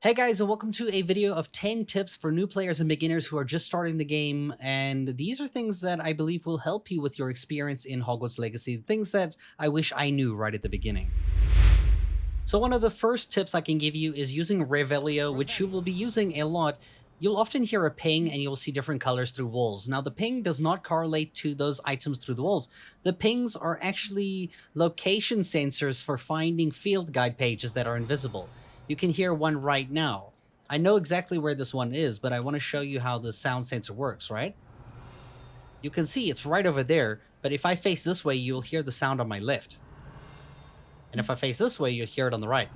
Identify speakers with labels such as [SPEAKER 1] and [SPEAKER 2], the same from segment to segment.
[SPEAKER 1] Hey guys, and welcome to a video of 10 tips for new players and beginners who are just starting the game, and these are things that I believe will help you with your experience in Hogwarts Legacy, things that I wish I knew right at the beginning. So one of the first tips I can give you is using Revelio, which you will be using a lot. You'll often hear a ping and you'll see different colors through walls. Now the ping does not correlate to those items through the walls. The pings are actually location sensors for finding field guide pages that are invisible. You can hear one right now. I know exactly where this one is, but I want to show you how the sound sensor works, right? You can see it's right over there, but if I face this way, you'll hear the sound on my left. And if I face this way, you'll hear it on the right.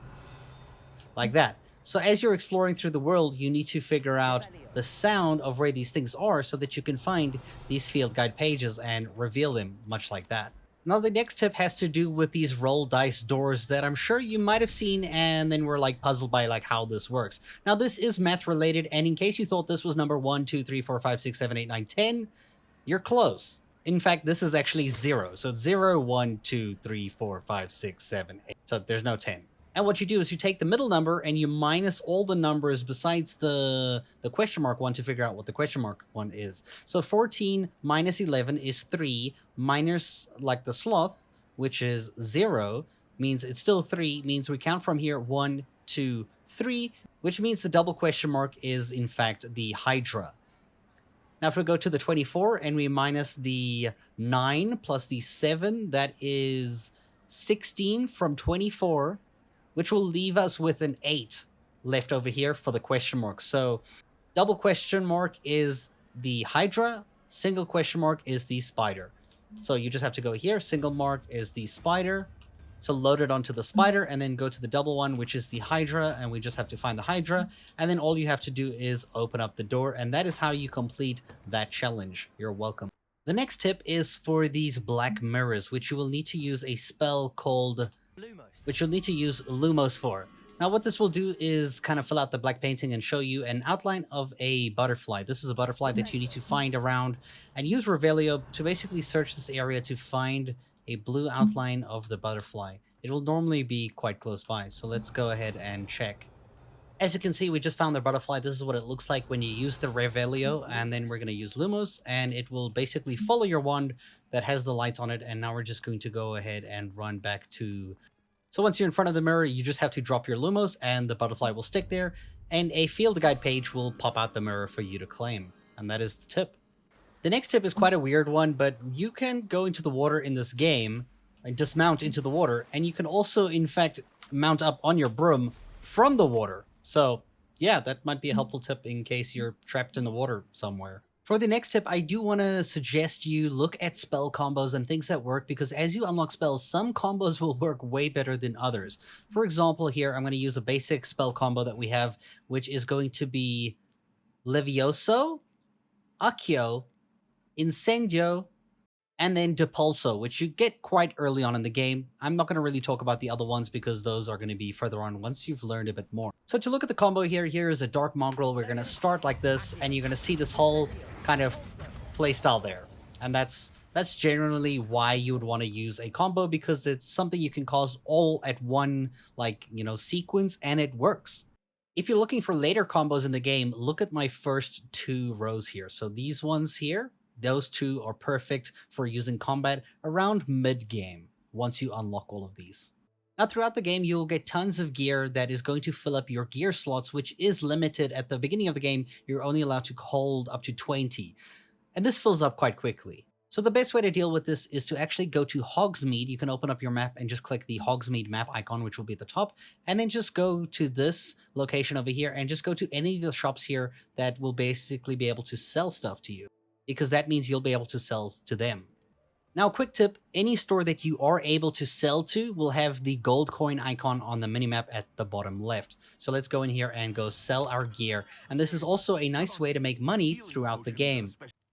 [SPEAKER 1] Like that. So as you're exploring through the world, you need to figure out the sound of where these things are so that you can find these field guide pages and reveal them, much like that. Now the next tip has to do with these roll dice doors that I'm sure you might have seen and then were like puzzled by like how this works. Now this is math related, and in case you thought this was number 1, 2, 3, 4, 5, 6, 7, 8, 9, 10, you're close. In fact, this is actually 0. So it's 0, 1, 2, 3, 4, 5, 6, 7, 8. So there's no 10. And what you do is you take the middle number and you minus all the numbers besides the question mark one to figure out what the question mark one is. So 14 minus 11 is 3, minus like the sloth, which is 0, means it's still 3, means we count from here 1, 2, 3, which means the double question mark is in fact the Hydra. Now if we go to the 24 and we minus the 9 plus the 7, that is 16 from 24, which will leave us with an 8 left over here for the question mark. So double question mark is the Hydra, single question mark is the spider. So you just have to go here, single mark is the spider. So load it onto the spider and then go to the double one, which is the Hydra, and we just have to find the Hydra. And then all you have to do is open up the door, and that is how you complete that challenge. You're welcome. The next tip is for these black mirrors, which you will need to use a spell called Lumos for. Now what this will do is kind of fill out the black painting and show you an outline of a butterfly. This is a butterfly that you need to find around, and use Revelio to basically search this area to find a blue outline of the butterfly. It will normally be quite close by, so let's go ahead and check. As you can see, we just found the butterfly. This is what it looks like when you use the Revelio, and then we're going to use Lumos, and it will basically follow your wand that has the lights on it, and now we're just going to go ahead and run back to... So once you're in front of the mirror, you just have to drop your Lumos, and the butterfly will stick there, and a field guide page will pop out the mirror for you to claim. And that is the tip. The next tip is quite a weird one, but you can go into the water in this game, and dismount into the water, and you can also, in fact, mount up on your broom from the water. So, yeah, that might be a helpful tip in case you're trapped in the water somewhere. For the next tip, I do want to suggest you look at spell combos and things that work, because as you unlock spells, some combos will work way better than others. For example, here, I'm going to use a basic spell combo that we have, which is going to be Levioso, Accio, Incendio, and then Depulso, which you get quite early on in the game. I'm not going to really talk about the other ones because those are going to be further on once you've learned a bit more. So to look at the combo here is a Dark Mongrel. We're going to start like this, and you're going to see this whole kind of playstyle there. And that's generally why you would want to use a combo, because it's something you can cause all at one, sequence, and it works. If you're looking for later combos in the game, look at my first 2 rows here. So these ones here, those 2 are perfect for using combat around mid-game once you unlock all of these. Now throughout the game, you'll get tons of gear that is going to fill up your gear slots, which is limited. At the beginning of the game, you're only allowed to hold up to 20. And this fills up quite quickly. So the best way to deal with this is to actually go to Hogsmeade. You can open up your map and just click the Hogsmeade map icon, which will be at the top, and then just go to this location over here and just go to any of the shops here that will basically be able to sell stuff to you, because that means you'll be able to sell to them. Now, quick tip, any store that you are able to sell to will have the gold coin icon on the minimap at the bottom left. So let's go in here and go sell our gear. And this is also a nice way to make money throughout the game.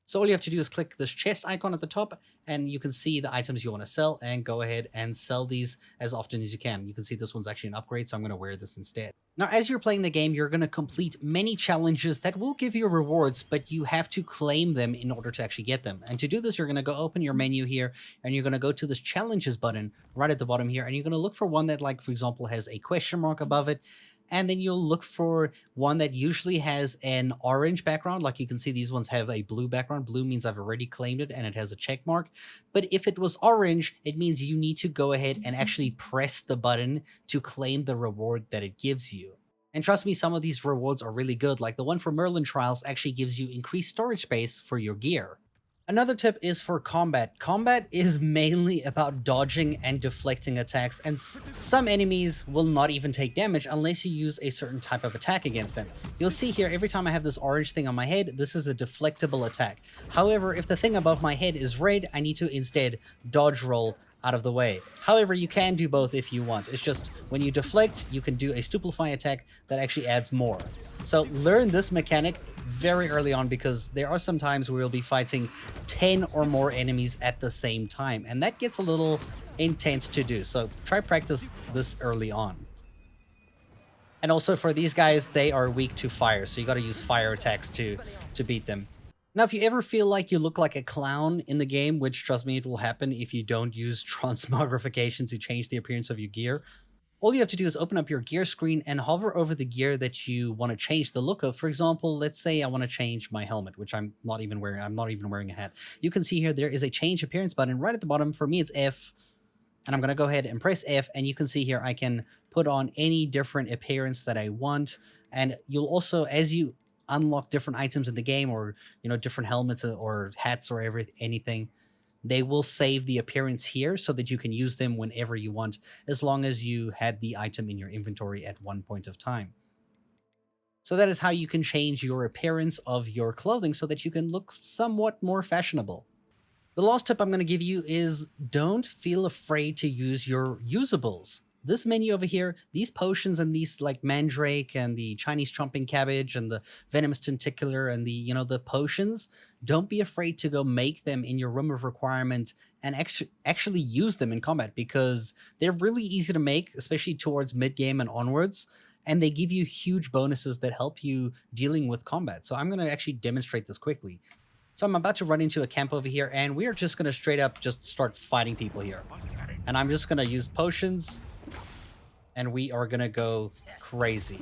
[SPEAKER 1] So all you have to do is click this chest icon at the top, and you can see the items you want to sell, and go ahead and sell these as often as you can. You can see this one's actually an upgrade, so I'm going to wear this instead. Now, as you're playing the game, you're going to complete many challenges that will give you rewards, but you have to claim them in order to actually get them. And to do this, you're going to go open your menu here, and you're going to go to this challenges button right at the bottom here, and you're going to look for one that, like, for example, has a question mark above it. and then you'll look for one that usually has an orange background. Like you can see, these ones have a blue background. Blue means I've already claimed it and it has a check mark. But if it was orange, it means you need to go ahead and actually press the button to claim the reward that it gives you. And trust me, some of these rewards are really good. Like the one for Merlin Trials actually gives you increased storage space for your gear. Another tip is for combat. Combat is mainly about dodging and deflecting attacks, and some enemies will not even take damage unless you use a certain type of attack against them. You'll see here, every time I have this orange thing on my head, this is a deflectable attack. However, if the thing above my head is red, I need to instead dodge roll out of the way. However, you can do both if you want. It's just when you deflect, you can do a stupefy attack that actually adds more. So learn this mechanic very early on, because there are some times where you'll be fighting 10 or more enemies at the same time, and that gets a little intense to do. So try practice this early on. And also for these guys, they are weak to fire, so you got to use fire attacks to beat them. Now, if you ever feel like you look like a clown in the game, which trust me, it will happen if you don't use transmogrification to change the appearance of your gear, all you have to do is open up your gear screen and hover over the gear that you want to change the look of. For example, let's say I want to change my helmet, which I'm not even wearing. I'm not even wearing a hat. You can see here there is a change appearance button right at the bottom. For me, it's F. And I'm going to go ahead and press F. And you can see here I can put on any different appearance that I want. And you'll also, as you unlock different items in the game, or different helmets or hats or anything, they will save the appearance here so that you can use them whenever you want, as long as you had the item in your inventory at one point of time. So that is how you can change your appearance of your clothing so that you can look somewhat more fashionable. The last tip I'm going to give you is don't feel afraid to use your usables. This menu over here, these potions and these like mandrake and the Chinese chomping cabbage and the venomous tentacular and the potions, don't be afraid to go make them in your room of requirement and actually use them in combat, because they're really easy to make, especially towards mid-game and onwards, and they give you huge bonuses that help you dealing with combat. So I'm going to actually demonstrate this quickly. So I'm about to run into a camp over here, and we are just going to straight up just start fighting people here. And I'm just going to use potions, and we are going to go crazy.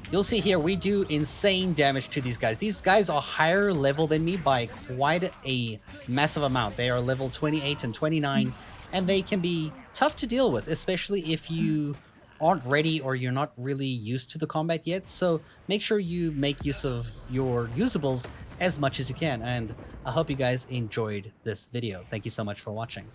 [SPEAKER 1] You'll see here we do insane damage to these guys. These guys are higher level than me by quite a massive amount. They are level 28 and 29, and they can be tough to deal with, especially if you aren't ready or you're not really used to the combat yet. So make sure you make use of your usables as much as you can. And I hope you guys enjoyed this video. Thank you so much for watching.